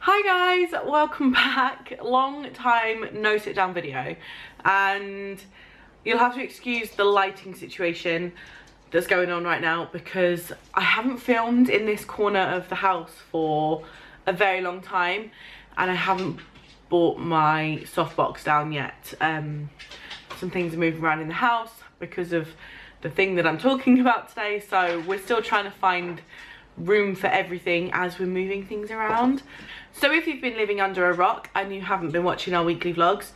Hi guys, welcome back. Long time no sit down video, and you'll have to excuse the lighting situation that's going on right now because I haven't filmed in this corner of the house for a very long time and I haven't brought my softbox down yet. Some things are moving around in the house because of the thing that I'm talking about today, so we're still trying to find room for everything as we're moving things around. So if you've been living under a rock and you haven't been watching our weekly vlogs,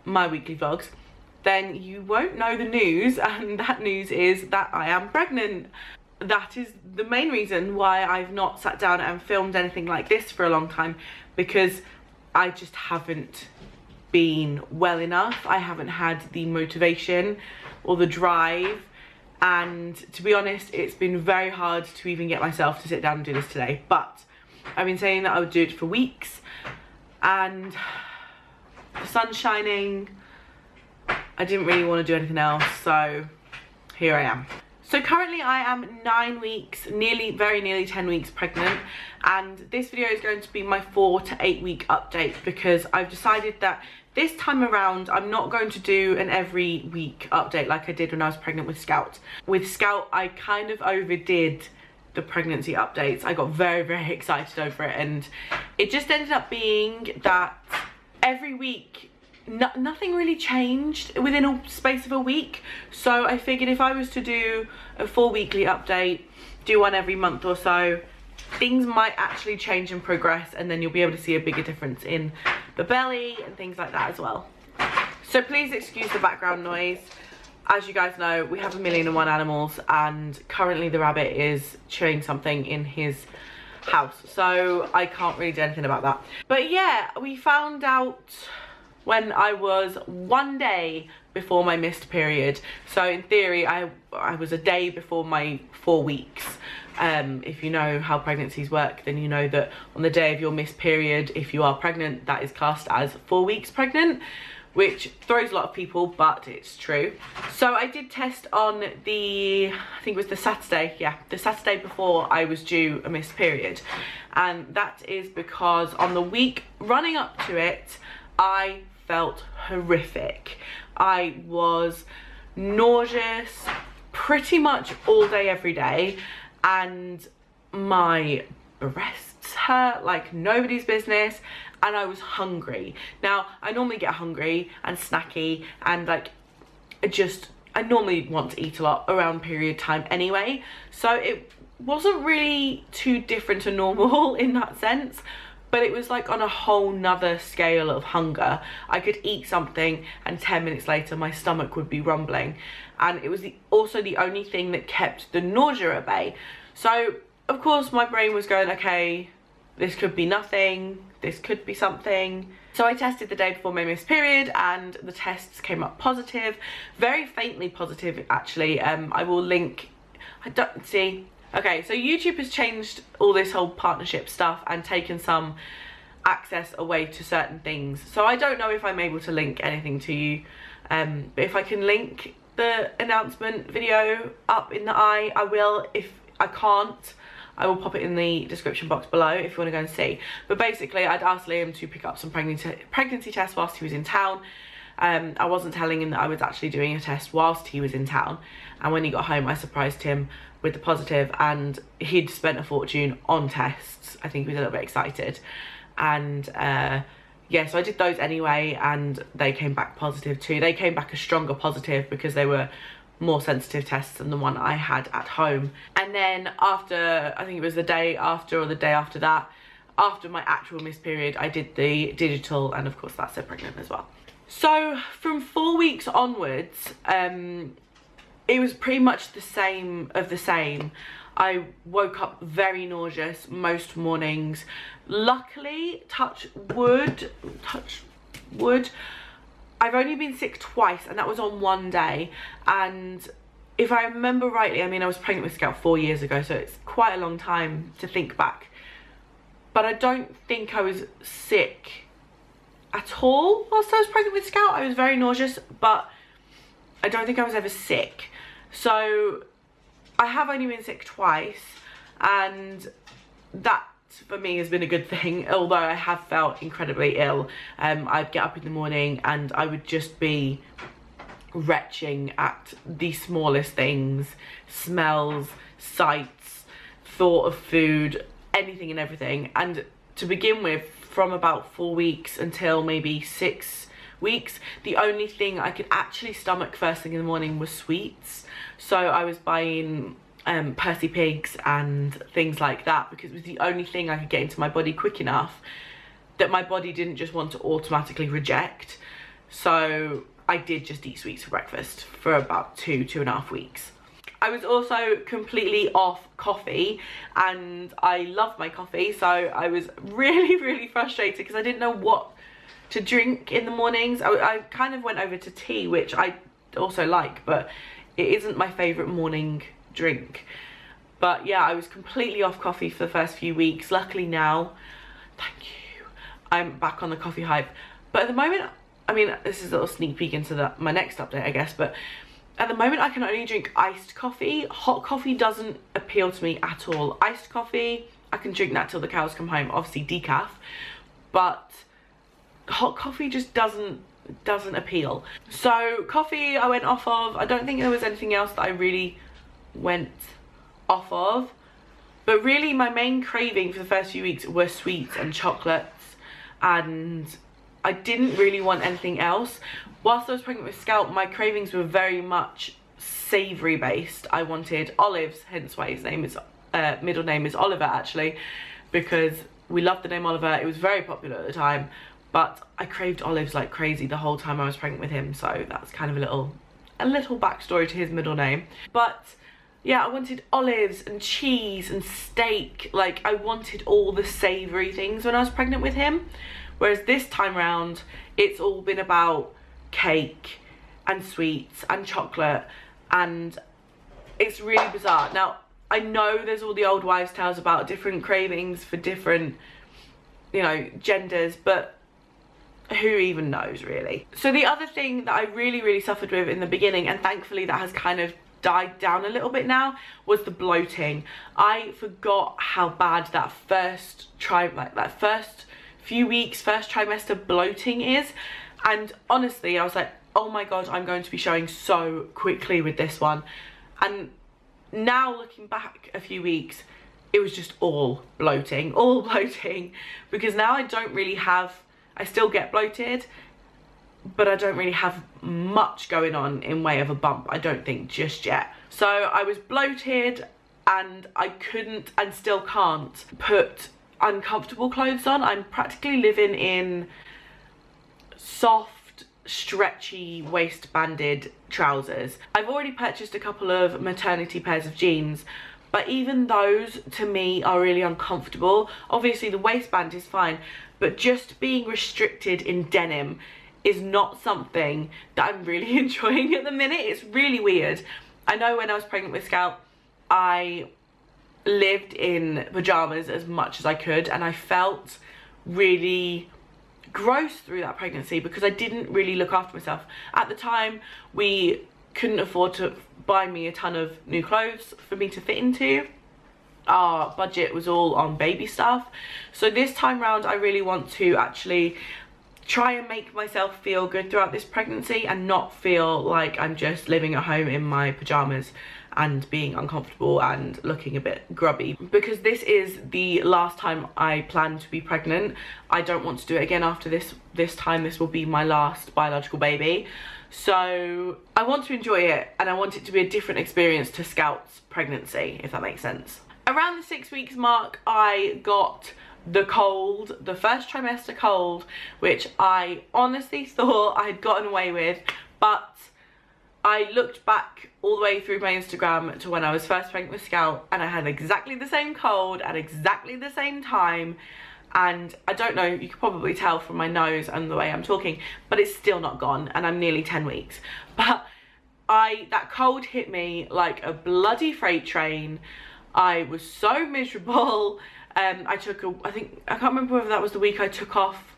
my weekly vlogs, then you won't know the news, and that news is that I am pregnant. That is the main reason why I've not sat down and filmed anything like this for a long time, because I just haven't been well enough. I haven't had the motivation or the drive, and to be honest, it's been very hard to even get myself to sit down and do this today. But I've been saying that I would do it for weeks, and the sun's shining. I didn't really want to do anything else, so here I am. So currently I am 9 weeks, very nearly 10 weeks pregnant, and this video is going to be my 4 to 8 week update because I've decided that this time around I'm not going to do an every week update like I did when I was pregnant with Scout. With Scout I kind of overdid the pregnancy updates. I got very excited over it, and it just ended up being that every week nothing really changed within a space of a week. So I figured if I was to do a full weekly update, do one every month or so, things might actually change and progress, and then you'll be able to see a bigger difference in the belly and things like that as well. So please excuse the background noise. As you guys know, we have 1,000,001 animals, and currently the rabbit is chewing something in his house, so I can't really do anything about that. But yeah, we found out when I was 1 day before my missed period. So in theory, I was a day before my 4 weeks. If you know how pregnancies work, then you know that on the day of your missed period, if you are pregnant, that is classed as 4 weeks pregnant, which throws a lot of people, but it's true. So I did test on I think it was the Saturday, yeah, the Saturday before I was due a missed period. And that is because on the week running up to it, I felt horrific. I was nauseous pretty much all day, every day, and my breasts hurt like nobody's business, and I was hungry. Now, I normally get hungry and snacky, and like I normally want to eat a lot around period time anyway, so it wasn't really too different to normal in that sense. But it was like on a whole nother scale of hunger. I could eat something and 10 minutes later my stomach would be rumbling, and it was also the only thing that kept the nausea at bay. So of course my brain was going, okay, this could be nothing, this could be something. So I tested the day before my missed period, and the tests came up positive, very faintly positive actually. I will link, okay, so YouTube has changed all this whole partnership stuff and taken some access away to certain things. So I don't know if I'm able to link anything to you, but if I can link the announcement video up in the eye, I will. If I can't, I will pop it in the description box below if you want to go and see. But basically, I'd asked Liam to pick up some pregnancy tests whilst he was in town. I wasn't telling him that I was actually doing a test whilst he was in town, and when he got home I surprised him with the positive, and he'd spent a fortune on tests. I think he was a little bit excited, and yeah, so I did those anyway, and they came back positive too. They came back a stronger positive because they were more sensitive tests than the one I had at home. And then after, I think it was the day after or the day after that, after my actual missed period, I did the digital, and of course that said pregnant as well. So from 4 weeks onwards, it was pretty much the same. I woke up very nauseous most mornings. Luckily, touch wood, I've only been sick twice, and that was on 1 day. And if I remember rightly, I mean, I was pregnant with Scout 4 years ago, so it's quite a long time to think back. But I don't think I was sick at all whilst I was pregnant with Scout. I was very nauseous, but I don't think I was ever sick. So I have only been sick twice, and that for me has been a good thing, although I have felt incredibly ill. I'd get up in the morning and I would just be retching at the smallest things, smells, sights, thought of food, anything and everything. And to begin with, from about 4 weeks until maybe 6 weeks, the only thing I could actually stomach first thing in the morning was sweets. So I was buying Percy Pigs and things like that, because it was the only thing I could get into my body quick enough that my body didn't just want to automatically reject. So I did just eat sweets for breakfast for about 2.5 weeks. I was also completely off coffee, and I love my coffee, so I was really frustrated because I didn't know what to drink in the mornings. I kind of went over to tea, which I also like, but it isn't my favourite morning drink. But yeah, I was completely off coffee for the first few weeks. Luckily now, thank you, I'm back on the coffee hype. But at the moment, I mean, this is a little sneak peek into my next update, I guess, but at the moment I can only drink iced coffee. Hot coffee doesn't appeal to me at all. Iced coffee, I can drink that till the cows come home, obviously decaf, but hot coffee just doesn't appeal. So coffee I went off of. I don't think there was anything else that I really went off of, but really my main craving for the first few weeks were sweets and chocolates, and I didn't really want anything else. Whilst I was pregnant with Scout, my cravings were very much savoury based. I wanted olives, hence why his name is middle name is Oliver, actually, because we loved the name Oliver. It was very popular at the time, but I craved olives like crazy the whole time I was pregnant with him, so that's kind of a little backstory to his middle name. But yeah, I wanted olives and cheese and steak. Like, I wanted all the savoury things when I was pregnant with him. Whereas this time round, it's all been about cake and sweets and chocolate, and it's really bizarre. Now, I know there's all the old wives' tales about different cravings for different, you know, genders, but who even knows, really? So the other thing that I really suffered with in the beginning, and thankfully that has kind of died down a little bit now, was the bloating. I forgot how bad that first few weeks, first trimester bloating is, and honestly I was like, oh my god, I'm going to be showing so quickly with this one. And now looking back a few weeks, it was just all bloating, because now I don't really have, I still get bloated, but I don't really have much going on in way of a bump, I don't think, just yet. So I was bloated, and I couldn't and still can't put uncomfortable clothes on. I'm practically living in soft, stretchy, waist-banded trousers. I've already purchased a couple of maternity pairs of jeans, but even those to me are really uncomfortable. Obviously the waistband is fine, but just being restricted in denim is not something that I'm really enjoying at the minute. It's really weird. I know when I was pregnant with Scout, I lived in pajamas as much as I could, and I felt really gross through that pregnancy because I didn't really look after myself. At the time, we couldn't afford to buy me a ton of new clothes for me to fit into. Our budget was all on baby stuff. So this time round, I really want to actually try and make myself feel good throughout this pregnancy and not feel like I'm just living at home in my pajamas and being uncomfortable and looking a bit grubby, because this is the last time I plan to be pregnant. I don't want to do it again after this time. This will be my last biological baby, so I want to enjoy it, and I want it to be a different experience to Scout's pregnancy, if that makes sense. Around the 6 weeks mark, I got the cold, the first trimester cold, which I honestly thought I had gotten away with, but I looked back all the way through my Instagram to when I was first pregnant with Scout, and I had exactly the same cold at exactly the same time. And I don't know, you could probably tell from my nose and the way I'm talking, but it's still not gone, and I'm nearly 10 weeks. But that cold hit me like a bloody freight train. I was so miserable. I can't remember whether that was the week I took off.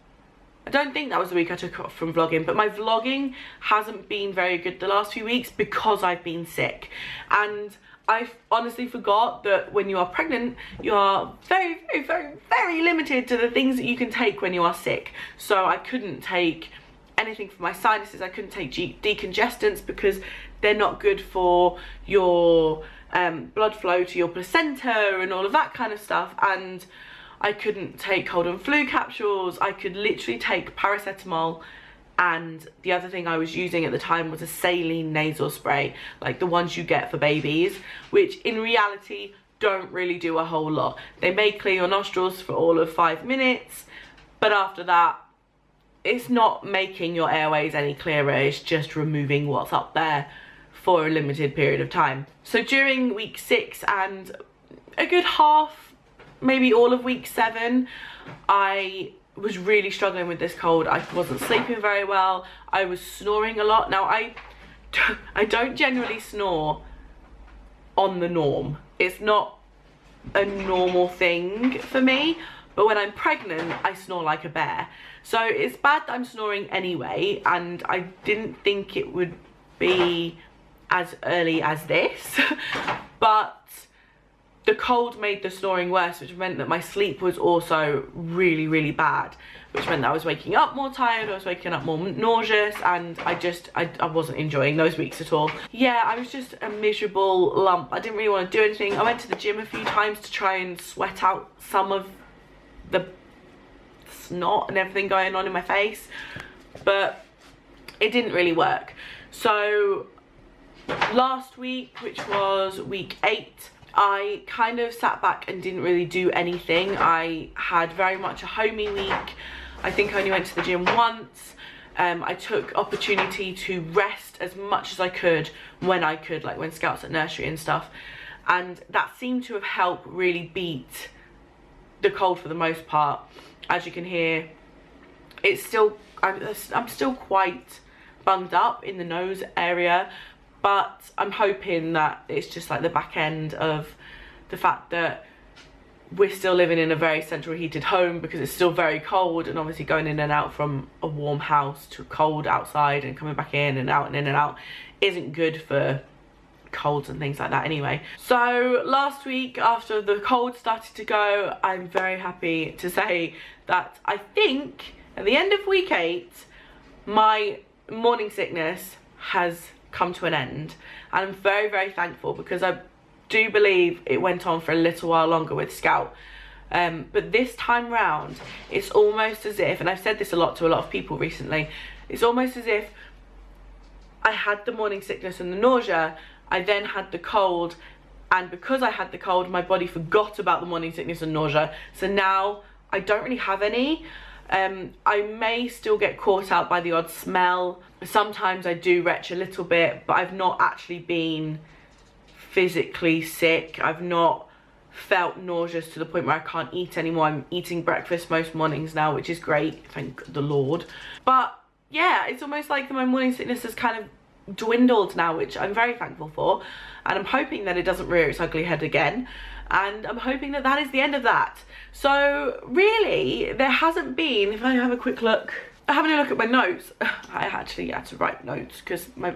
I don't think that was the week I took off from vlogging, but my vlogging hasn't been very good the last few weeks because I've been sick. And I honestly forgot that when you are pregnant, you are very, very, very, very limited to the things that you can take when you are sick. So I couldn't take anything for my sinuses. I couldn't take decongestants because they're not good for your blood flow to your placenta and all of that kind of stuff. And I couldn't take cold and flu capsules. I could literally take paracetamol, and the other thing I was using at the time was a saline nasal spray, like the ones you get for babies, which in reality don't really do a whole lot. They may clear your nostrils for all of 5 minutes, but after that, it's not making your airways any clearer. It's just removing what's up there for a limited period of time. So during week 6 and a good half, maybe all of week 7, I was really struggling with this cold. I wasn't sleeping very well. I was snoring a lot. Now I don't generally snore on the norm. It's not a normal thing for me, but when I'm pregnant, I snore like a bear. So it's bad that I'm snoring anyway, and I didn't think it would be as early as this, but the cold made the snoring worse, which meant that my sleep was also really, really bad, which meant that I was waking up more tired, I was waking up more nauseous, and I wasn't enjoying those weeks at all. Yeah, I was just a miserable lump. I didn't really want to do anything. I went to the gym a few times to try and sweat out some of the snot and everything going on in my face, but it didn't really work. So last week, which was week 8, I kind of sat back and didn't really do anything. I had very much a homey week. I think I only went to the gym once. I took opportunity to rest as much as I could when I could, like when Scout's at nursery and stuff. And that seemed to have helped really beat the cold for the most part. As you can hear, it's still, I'm still quite bunged up in the nose area, but I'm hoping that it's just like the back end of the fact that we're still living in a very central heated home, because it's still very cold, and obviously going in and out from a warm house to cold outside and coming back in and out and in and out isn't good for colds and things like that anyway. So last week, after the cold started to go, I'm very happy to say that I think at the end of week 8 my morning sickness has come to an end, and I'm very, very thankful, because I do believe it went on for a little while longer with Scout, but this time round it's almost as if, and I've said this a lot to a lot of people recently, it's almost as if I had the morning sickness and the nausea, I then had the cold, and because I had the cold, my body forgot about the morning sickness and nausea, so now I don't really have any. I may still get caught out by the odd smell. Sometimes I do retch a little bit, but I've not actually been physically sick. I've not felt nauseous to the point where I can't eat anymore. I'm eating breakfast most mornings now, which is great, thank the Lord. But yeah, it's almost like my morning sickness has kind of dwindled now, which I'm very thankful for, and I'm hoping that it doesn't rear its ugly head again, and I'm hoping that that is the end of that. So really, there hasn't been, if I have a quick look, having a look at my notes, I actually had to write notes because my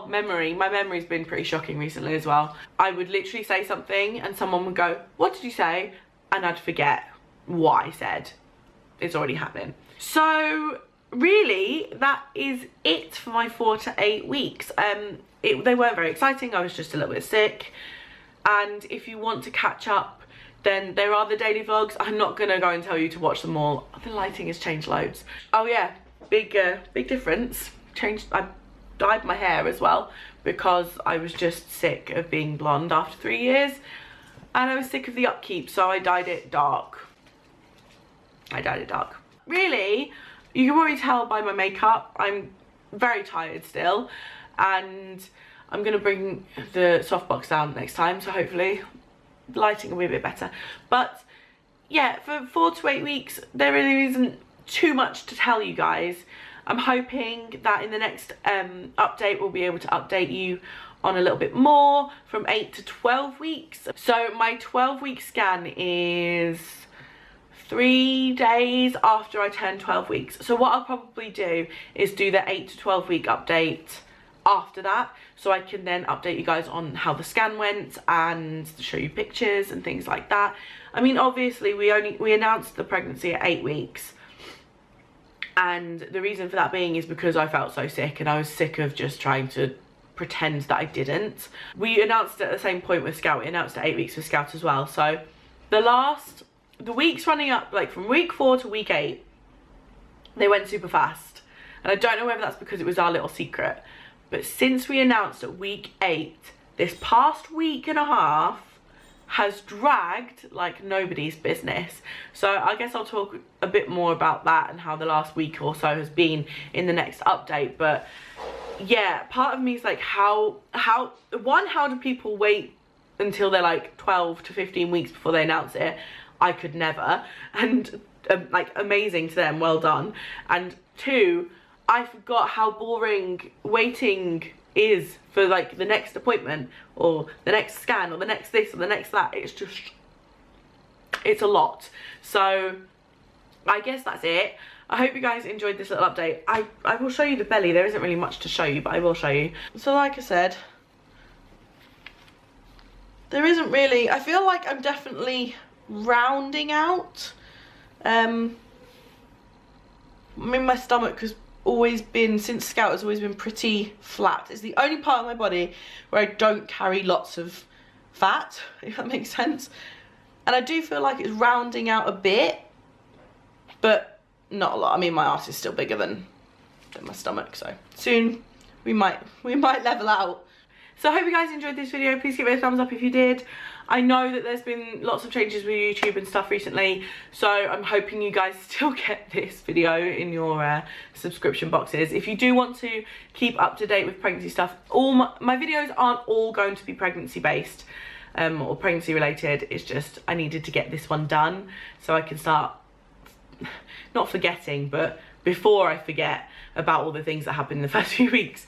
memory's been pretty shocking recently as well. I would literally say something and someone would go, "What did you say?" and I'd forget what I said. It's already happening. So really, that is it for my 4 to 8 weeks. They weren't very exciting. I was just a little bit sick, and if you want to catch up, then there are the daily vlogs. I'm not gonna go and tell you to watch them all. The lighting has changed loads. Oh yeah, big difference. I dyed my hair as well, because I was just sick of being blonde after 3 years, and I was sick of the upkeep, so I dyed it dark. Really, you can probably tell by my makeup, I'm very tired still, and I'm gonna bring the softbox down next time, so hopefully the lighting will be a bit better. But yeah, for 4 to 8 weeks, there really isn't too much to tell you guys. I'm hoping that in the next update, we'll be able to update you on a little bit more from 8 to 12 weeks. So my 12-week scan is 3 days after I turn 12 weeks. So what I'll probably do is do the 8 to 12 week update after that, so I can then update you guys on how the scan went and show you pictures and things like that. I mean, obviously we announced the pregnancy at 8 weeks, and the reason for that being is because I felt so sick and I was sick of just trying to pretend that I didn't. We announced it at the same point with Scout. We announced at 8 weeks with Scout as well. So the weeks running up, like from week 4 to week 8, they went super fast. And I don't know whether that's because it was our little secret, but since we announced at week 8, this past week and a half has dragged like nobody's business. So I guess I'll talk a bit more about that and how the last week or so has been in the next update. But yeah, part of me is like, how do people wait until they're like 12 to 15 weeks before they announce it? I could never. And like, amazing to them, well done. And 2, I forgot how boring waiting is for like the next appointment or the next scan or the next this or the next that. It's a lot. So I guess that's it. I hope you guys enjoyed this little update. I will show you the belly. There isn't really much to show you, but I will show you. So like I said, there isn't really, I feel like I'm definitely rounding out. I mean, my stomach has always been, since Scout, has always been pretty flat. It's the only part of my body where I don't carry lots of fat, if that makes sense. And I do feel like it's rounding out a bit, but not a lot. I mean, my arse is still bigger than my stomach, so soon we might level out. So I hope you guys enjoyed this video. Please give it a thumbs up if you did. I know that there's been lots of changes with YouTube and stuff recently, so I'm hoping you guys still get this video in your subscription boxes. If you do want to keep up to date with pregnancy stuff, all my videos aren't all going to be pregnancy based or pregnancy related. It's just I needed to get this one done so I can start not forgetting, but before I forget about all the things that happened in the first few weeks.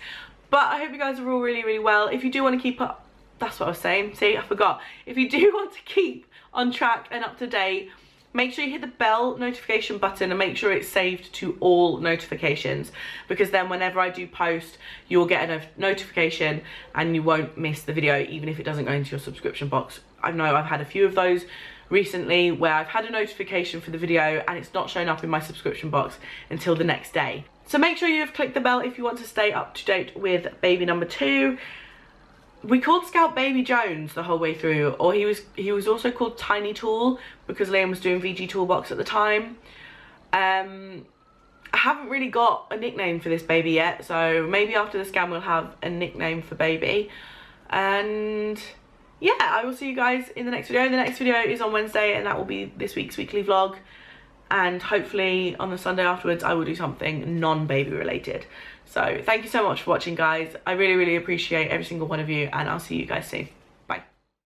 But I hope you guys are all really, really well. If you do want to keep up, that's what I was saying, see, I forgot. If you do want to keep on track and up to date, make sure you hit the bell notification button and make sure it's saved to all notifications, because then whenever I do post, you'll get a notification and you won't miss the video, even if it doesn't go into your subscription box. I know I've had a few of those recently where I've had a notification for the video and it's not shown up in my subscription box until the next day. So make sure you have clicked the bell if you want to stay up to date with baby number 2. We called Scout Baby Jones the whole way through, or he was also called Tiny Tool because Liam was doing VG Toolbox at the time. I haven't really got a nickname for this baby yet, so maybe after the scan we'll have a nickname for baby. And yeah, I will see you guys in the next video. The next video is on Wednesday and that will be this week's weekly vlog. And hopefully on the Sunday afterwards I will do something non-baby related. So thank you so much for watching, guys. I really, really appreciate every single one of you, and I'll see you guys soon.